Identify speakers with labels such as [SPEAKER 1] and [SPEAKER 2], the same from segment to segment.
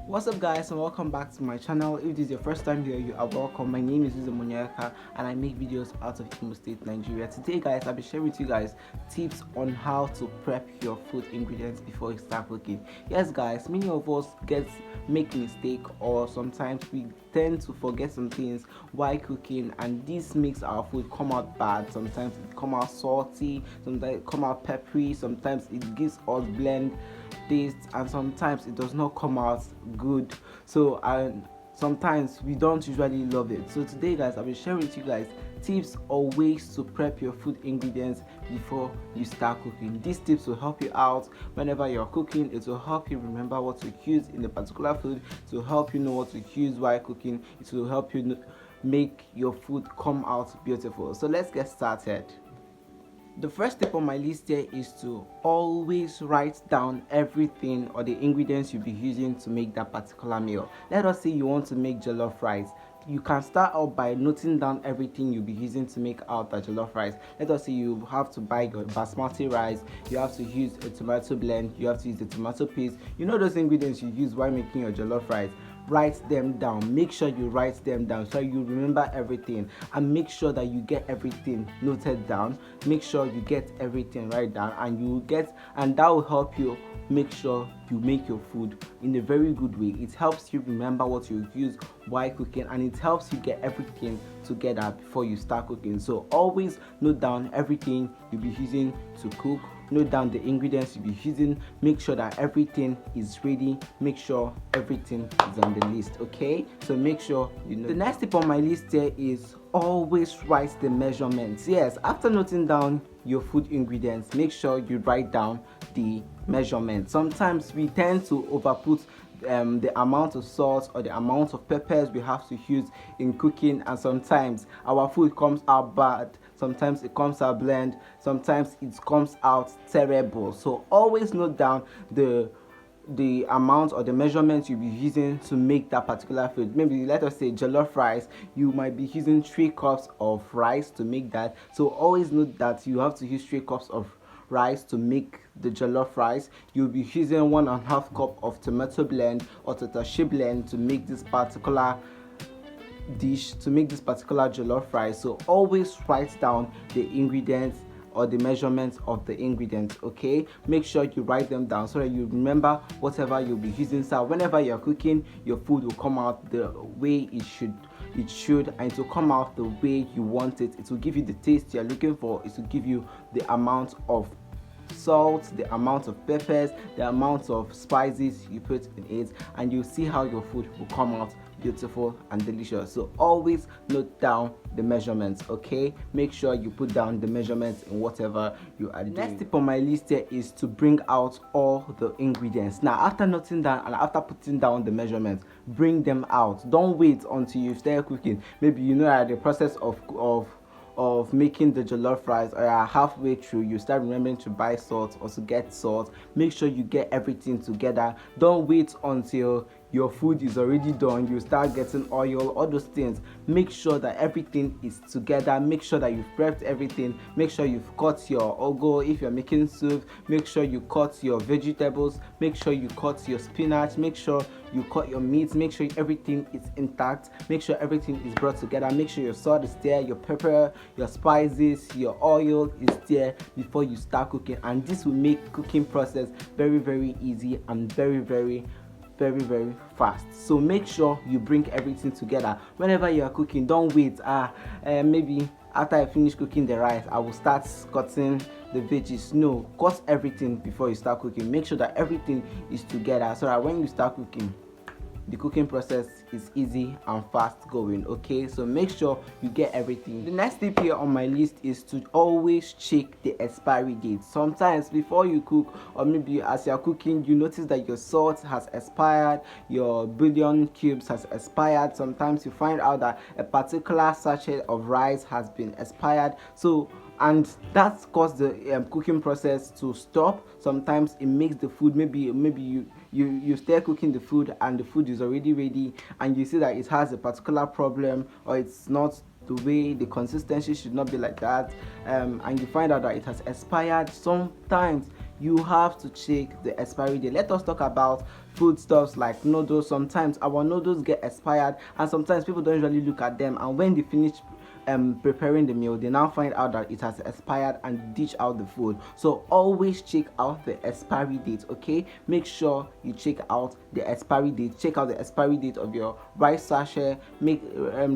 [SPEAKER 1] What's up guys, and welcome back to my channel. If this is your first time here, you are welcome. My name is onyeka and I make videos out of Imo State, Nigeria. Today guys, I'll be sharing with you guys tips on how to prep your food ingredients before you start cooking. Yes guys, many of us make mistake, or sometimes we tend to forget some things while cooking, and this makes our food come out bad. Sometimes it come out salty, sometimes it come out peppery, sometimes it gives us blend taste, and sometimes it does not come out good. So and sometimes we don't usually love it. So today guys, I'll be sharing with you guys tips or ways to prep your food ingredients before you start cooking. These tips will help you out whenever you're cooking. It will help you remember what to use in a particular food. It will help you know what to use while cooking. It will help you make your food come out beautiful. So let's get started. The first step on my list here is to always write down everything or the ingredients you'll be using to make that particular meal. Let us say you want to make jollof rice. You can start out by noting down everything you'll be using to make out that jollof rice. Let us say you have to buy your basmati rice, you have to use a tomato blend, you have to use the tomato paste. You know those ingredients you use while making your jollof rice. Write them down. Make sure you write them down so you remember everything, and make sure that you get everything noted down. Make sure you get everything right down, and that will help you make sure you make your food in a very good way. It helps you remember what you use while cooking, and it helps you get everything together before you start cooking. So always note down everything you'll be using to cook. Note down the ingredients you'll be using. Make sure that everything is ready. Make sure everything is on the list. Okay, so make sure you know. The next tip on my list here is always write the measurements. Yes, after noting down your food ingredients, make sure you write down the measurements. Sometimes we tend to overput the amount of salt or the amount of peppers we have to use in cooking, and sometimes our food comes out bad, sometimes it comes out bland, sometimes it comes out terrible. So always note down the amount or the measurements you'll be using to make that particular food. Maybe let us say jollof rice, you might be using 3 cups of rice to make that. So always note that you have to use 3 cups of rice to make the jollof rice. You'll be using 1.5 cup of tomato blend or tatashe blend to make this particular dish, to make this particular jollof rice. So always write down the ingredients or the measurements of the ingredients. Okay, make sure you write them down so that you remember whatever you'll be using. So whenever you're cooking, your food will come out the way it should, and it will come out the way you want it. It will give you the taste you're looking for. It will give you the amount of salt, the amount of peppers, the amount of spices you put in it, and you'll see how your food will come out beautiful and delicious. So always note down the measurements. Okay, make sure you put down the measurements in whatever you are doing. The next tip on my list here is to bring out all the ingredients. Now after noting down and after putting down the measurements, bring them out. Don't wait until you start cooking. Maybe you know at the process of making the jollof rice, or halfway through you start remembering to buy salt or to get salt. Make sure you get everything together. Don't wait until your food is already done, you start getting oil, all those things. Make sure that everything is together. Make sure that you've prepped everything. Make sure you've cut your ugu if you're making soup. Make sure you cut your vegetables. Make sure you cut your spinach. Make sure you cut your meat. Make sure everything is intact. Make sure everything is brought together. Make sure your salt is there, your pepper, your spices, your oil is there before you start cooking, and this will make cooking process very easy and very fast. So make sure you bring everything together whenever you are cooking. Don't wait, maybe after I finish cooking the rice I will start cutting the veggies. No, cut everything before you start cooking. Make sure that everything is together so that when you start cooking, the cooking process is easy and fast going. Okay, so make sure you get everything. The next tip here on my list is to always check the expiry date. Sometimes before you cook, or maybe as you're cooking, you notice that your salt has expired, your bouillon cubes has expired. Sometimes you find out that a particular sachet of rice has been expired, and that's caused the cooking process to stop. Sometimes it makes the food, maybe you start cooking the food and the food is already ready, and you see that it has a particular problem, or it's not the way, the consistency should not be like that, and you find out that it has expired. Sometimes you have to check the expiry date. Let us talk about foodstuffs like noodles. Sometimes our noodles get expired, and sometimes people don't usually look at them, and when they finish preparing the meal, they now find out that it has expired and dish out the food. So always check out the expiry date. Okay, make sure you check out the expiry date. Check out the expiry date of your rice sachet.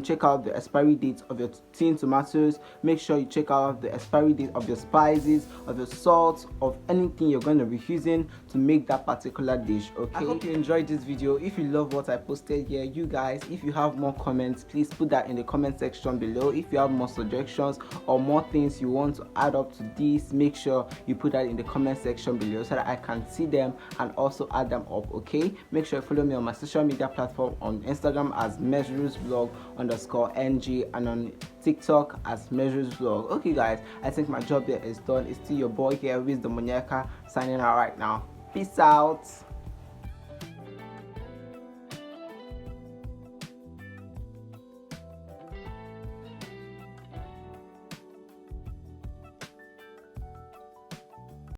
[SPEAKER 1] Check out the expiry date of your tin tomatoes. Make sure you check out the expiry date of your spices, of your salt, of anything you're going to be using to make that particular dish. Okay, I hope you enjoyed this video. If you love what I posted here, you guys, if you have more comments, please put that in the comment section below. If you have more suggestions or more things you want to add up to this, make sure you put that in the comment section below so that I can see them and also add them up. Okay, make sure you follow me on my social media platform, on Instagram as measurusvlog_ng and on TikTok as measurusvlog. Okay guys, I think my job there is done. It's still your boy here with the onyeka signing out right now. Peace out.